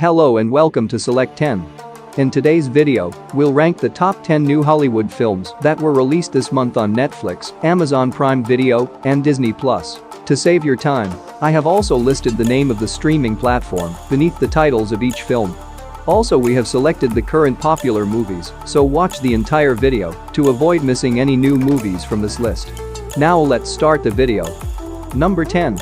Hello and welcome to Select 10. In today's video, we'll rank the top 10 new Hollywood films that were released this month on Netflix, Amazon Prime Video, and Disney+. To save your time, I have also listed the name of the streaming platform beneath the titles of each film. Also, we have selected the current popular movies, so watch the entire video to avoid missing any new movies from this list. Now let's start the video. Number 10.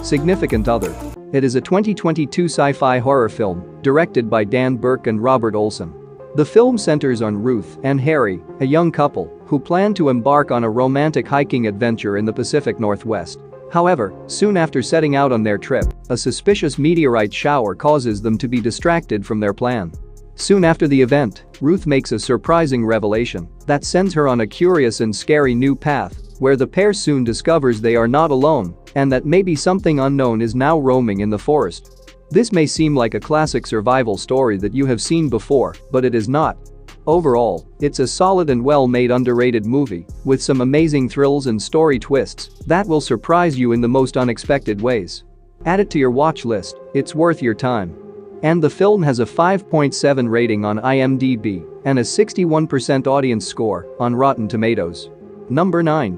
Significant Other. It is a 2022 sci-fi horror film directed by Dan Burke and Robert Olson. The film centers on Ruth and Harry, a young couple who plan to embark on a romantic hiking adventure in the Pacific Northwest. However, soon after setting out on their trip, a suspicious meteorite shower causes them to be distracted from their plan. Soon after the event, Ruth makes a surprising revelation that sends her on a curious and scary new path, where the pair soon discovers they are not alone and that maybe something unknown is now roaming in the forest. This may seem like a classic survival story that you have seen before, but it is not. Overall, it's a solid and well-made underrated movie with some amazing thrills and story twists that will surprise you in the most unexpected ways. Add it to your watch list, it's worth your time. And the film has a 5.7 rating on IMDb and a 61% audience score on Rotten Tomatoes. Number 9.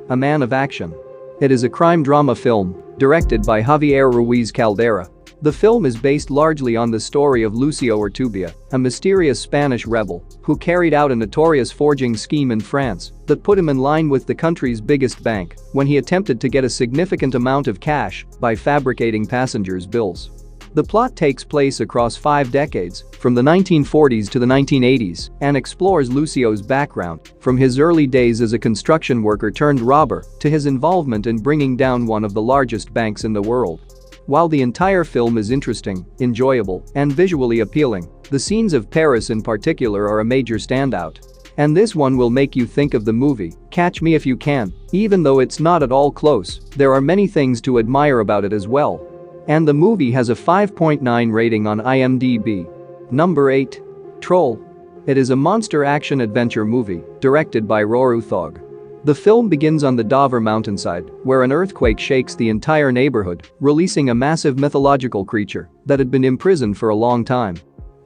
A Man of Action. It is a crime drama film directed by Javier Ruiz Caldera. The film is based largely on the story of Lucio Urtubia, a mysterious Spanish rebel who carried out a notorious forging scheme in France that put him in line with the country's biggest bank when he attempted to get a significant amount of cash by fabricating passengers' bills. The plot takes place across 5 decades, from the 1940s to the 1980s, and explores Lucio's background, from his early days as a construction worker turned robber to his involvement in bringing down one of the largest banks in the world. While the entire film is interesting, enjoyable, and visually appealing, the scenes of Paris in particular are a major standout. And this one will make you think of the movie Catch Me If You Can. Even though it's not at all close, there are many things to admire about it as well. And the movie has a 5.9 rating on IMDb. Number 8. Troll. It is a monster action-adventure movie directed by Roar Uthog. The film begins on the Dover mountainside, where an earthquake shakes the entire neighborhood, releasing a massive mythological creature that had been imprisoned for a long time.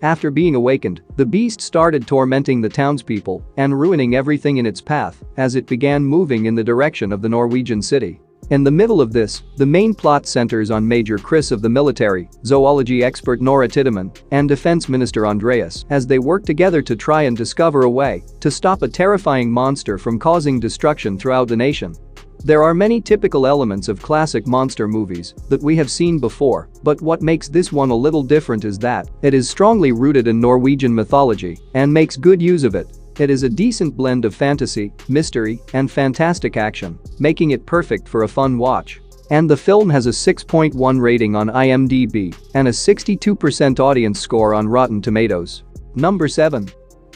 After being awakened, the beast started tormenting the townspeople and ruining everything in its path as it began moving in the direction of the Norwegian city. In the middle of this, the main plot centers on Major Chris of the military, zoology expert Nora Tideman, and Defense Minister Andreas as they work together to try and discover a way to stop a terrifying monster from causing destruction throughout the nation. There are many typical elements of classic monster movies that we have seen before, but what makes this one a little different is that it is strongly rooted in Norwegian mythology and makes good use of it. It is a decent blend of fantasy, mystery, and fantastic action, making it perfect for a fun watch. And the film has a 6.1 rating on IMDb and a 62% audience score on Rotten Tomatoes. Number 7.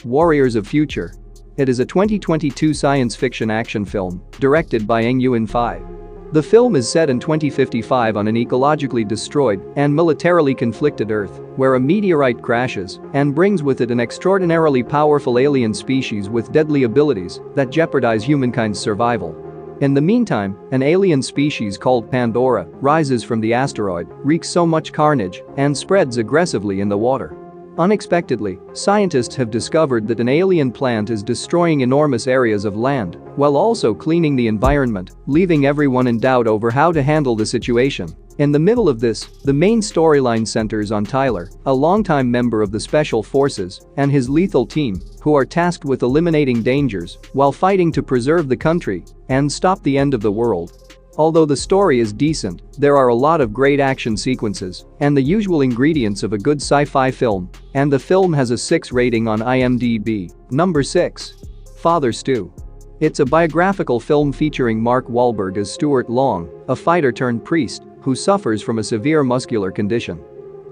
Warriors of Future. It is a 2022 science fiction action film directed by Ng Yuan Phai. The film is set in 2055 on an ecologically destroyed and militarily conflicted Earth, where a meteorite crashes and brings with it an extraordinarily powerful alien species with deadly abilities that jeopardize humankind's survival. In the meantime, an alien species called Pandora rises from the asteroid, wreaks so much carnage, and spreads aggressively in the water. Unexpectedly, scientists have discovered that an alien plant is destroying enormous areas of land while also cleaning the environment, leaving everyone in doubt over how to handle the situation. In the middle of this, the main storyline centers on Tyler, a longtime member of the Special Forces, and his lethal team, who are tasked with eliminating dangers while fighting to preserve the country and stop the end of the world. Although the story is decent, there are a lot of great action sequences and the usual ingredients of a good sci-fi film, and the film has a 6 rating on IMDb. Number 6. Father Stu. It's a biographical film featuring Mark Wahlberg as Stuart Long, a fighter-turned-priest who suffers from a severe muscular condition.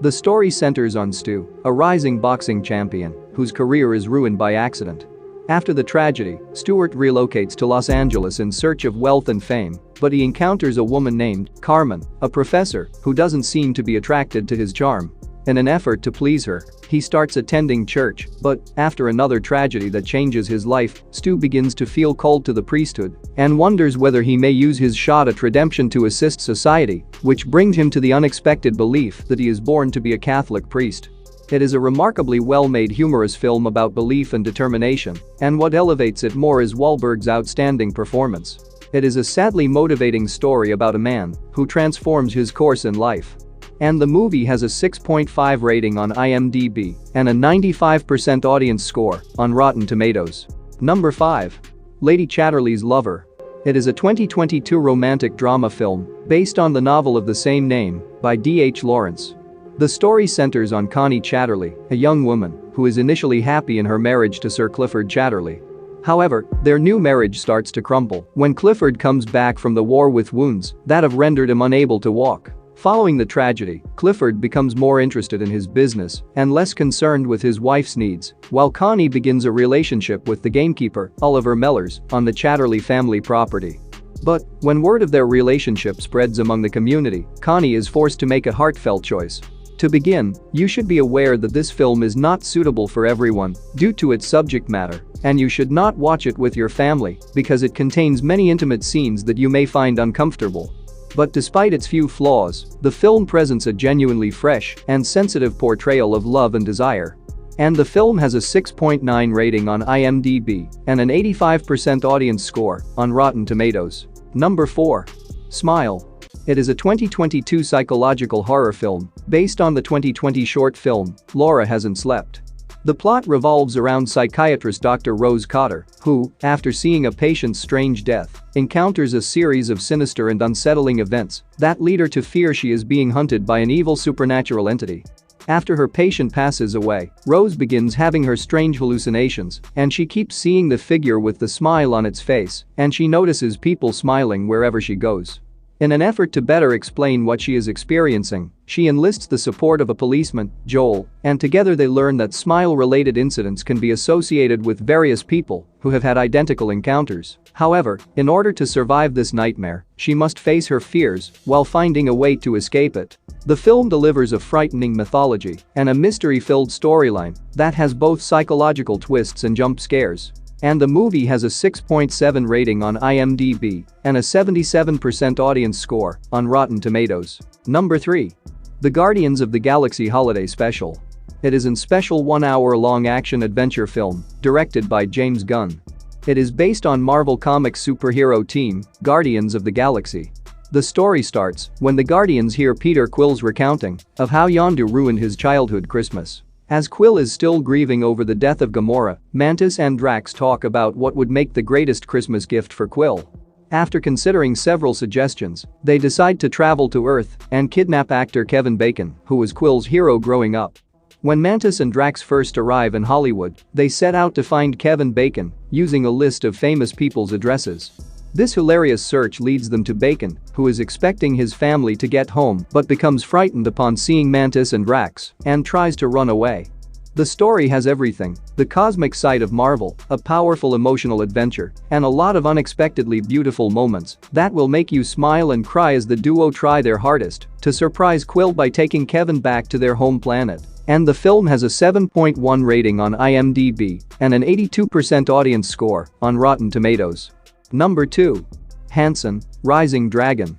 The story centers on Stu, a rising boxing champion whose career is ruined by accident. After the tragedy, Stuart relocates to Los Angeles in search of wealth and fame, but he encounters a woman named Carmen, a professor who doesn't seem to be attracted to his charm. In an effort to please her, he starts attending church, but after another tragedy that changes his life, Stu begins to feel called to the priesthood and wonders whether he may use his shot at redemption to assist society, which brings him to the unexpected belief that he is born to be a Catholic priest. It is a remarkably well-made humorous film about belief and determination, and what elevates it more is Wahlberg's outstanding performance. It is a sadly motivating story about a man who transforms his course in life. And the movie has a 6.5 rating on IMDb and a 95% audience score on Rotten Tomatoes. Number 5. Lady Chatterley's Lover. It is a 2022 romantic drama film based on the novel of the same name by D.H. Lawrence. The story centers on Connie Chatterley, a young woman who is initially happy in her marriage to Sir Clifford Chatterley. However, their new marriage starts to crumble when Clifford comes back from the war with wounds that have rendered him unable to walk. Following the tragedy, Clifford becomes more interested in his business and less concerned with his wife's needs, while Connie begins a relationship with the gamekeeper, Oliver Mellors, on the Chatterley family property. But when word of their relationship spreads among the community, Connie is forced to make a heartfelt choice. To begin, you should be aware that this film is not suitable for everyone due to its subject matter, and you should not watch it with your family because it contains many intimate scenes that you may find uncomfortable. But despite its few flaws, the film presents a genuinely fresh and sensitive portrayal of love and desire. And the film has a 6.9 rating on IMDb and an 85% audience score on Rotten Tomatoes. Number 4. Smile. It is a 2022 psychological horror film based on the 2020 short film Laura Hasn't Slept. The plot revolves around psychiatrist Dr. Rose Cotter, who, after seeing a patient's strange death, encounters a series of sinister and unsettling events that lead her to fear she is being hunted by an evil supernatural entity. After her patient passes away, Rose begins having her strange hallucinations, and she keeps seeing the figure with the smile on its face, and she notices people smiling wherever she goes. In an effort to better explain what she is experiencing, she enlists the support of a policeman, Joel, and together they learn that smile-related incidents can be associated with various people who have had identical encounters. However, in order to survive this nightmare, she must face her fears while finding a way to escape it. The film delivers a frightening mythology and a mystery-filled storyline that has both psychological twists and jump scares. And the movie has a 6.7 rating on IMDb and a 77% audience score on Rotten Tomatoes. Number 3. The Guardians of the Galaxy Holiday Special. It is a special 1-hour-long action-adventure film directed by James Gunn. It is based on Marvel Comics superhero team, Guardians of the Galaxy. The story starts when the Guardians hear Peter Quill's recounting of how Yondu ruined his childhood Christmas. As Quill is still grieving over the death of Gamora, Mantis and Drax talk about what would make the greatest Christmas gift for Quill. After considering several suggestions, they decide to travel to Earth and kidnap actor Kevin Bacon, who was Quill's hero growing up. When Mantis and Drax first arrive in Hollywood, they set out to find Kevin Bacon using a list of famous people's addresses. This hilarious search leads them to Bacon, who is expecting his family to get home but becomes frightened upon seeing Mantis and Drax and tries to run away. The story has everything: the cosmic side of Marvel, a powerful emotional adventure, and a lot of unexpectedly beautiful moments that will make you smile and cry as the duo try their hardest to surprise Quill by taking Kevin back to their home planet. And the film has a 7.1 rating on IMDb and an 82% audience score on Rotten Tomatoes. Number 2. HANSAN, Rising Dragon.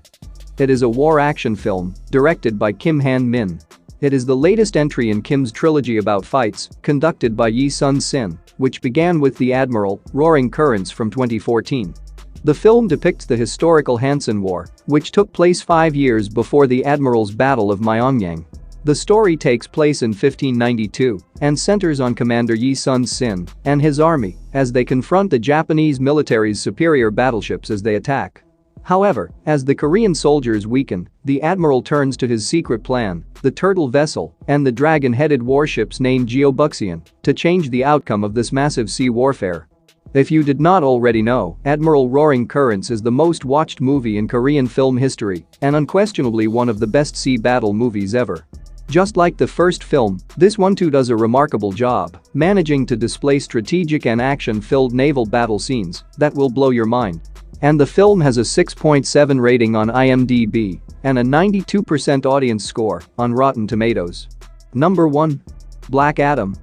It is a war action film directed by Kim Han-min. It is the latest entry in Kim's trilogy about fights, conducted by Yi Sun-sin, which began with The Admiral, Roaring Currents from 2014. The film depicts the historical HANSAN War, which took place 5 years before the Admiral's Battle of Myeongyang. The story takes place in 1592 and centers on Commander Yi Sun-sin and his army as they confront the Japanese military's superior battleships as they attack. However, as the Korean soldiers weaken, the admiral turns to his secret plan, the Turtle Vessel, and the dragon-headed warships named Geobuxian, to change the outcome of this massive sea warfare. If you did not already know, Admiral Roaring Currents is the most watched movie in Korean film history and unquestionably one of the best sea battle movies ever. Just like the first film, this one too does a remarkable job, managing to display strategic and action-filled naval battle scenes that will blow your mind. And the film has a 6.7 rating on IMDb and a 92% audience score on Rotten Tomatoes. Number 1. Black Adam.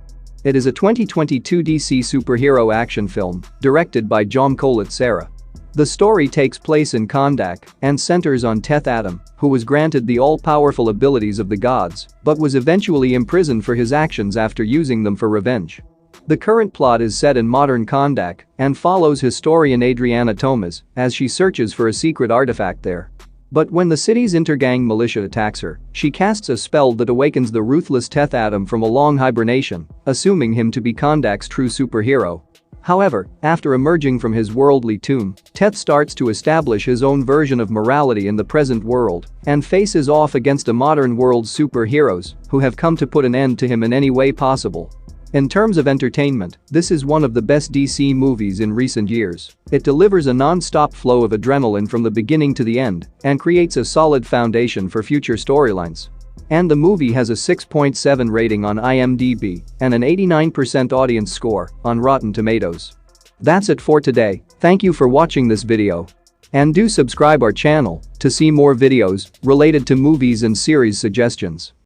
It is a 2022 DC superhero action film directed by Jom Sarah. The story takes place in Kondak and centers on Teth Adam, who was granted the all-powerful abilities of the gods but was eventually imprisoned for his actions after using them for revenge. The current plot is set in modern Kondak and follows historian Adriana Thomas as she searches for a secret artifact there. But when the city's intergang militia attacks her, she casts a spell that awakens the ruthless Teth Adam from a long hibernation, assuming him to be Kondak's true superhero. However, after emerging from his worldly tomb, Teth starts to establish his own version of morality in the present world and faces off against a modern world's superheroes who have come to put an end to him in any way possible. In terms of entertainment, this is one of the best DC movies in recent years. It delivers a non-stop flow of adrenaline from the beginning to the end and creates a solid foundation for future storylines. And the movie has a 6.7 rating on IMDb and an 89% audience score on Rotten Tomatoes. That's it for today. Thank you for watching this video. And do subscribe our channel to see more videos related to movies and series suggestions.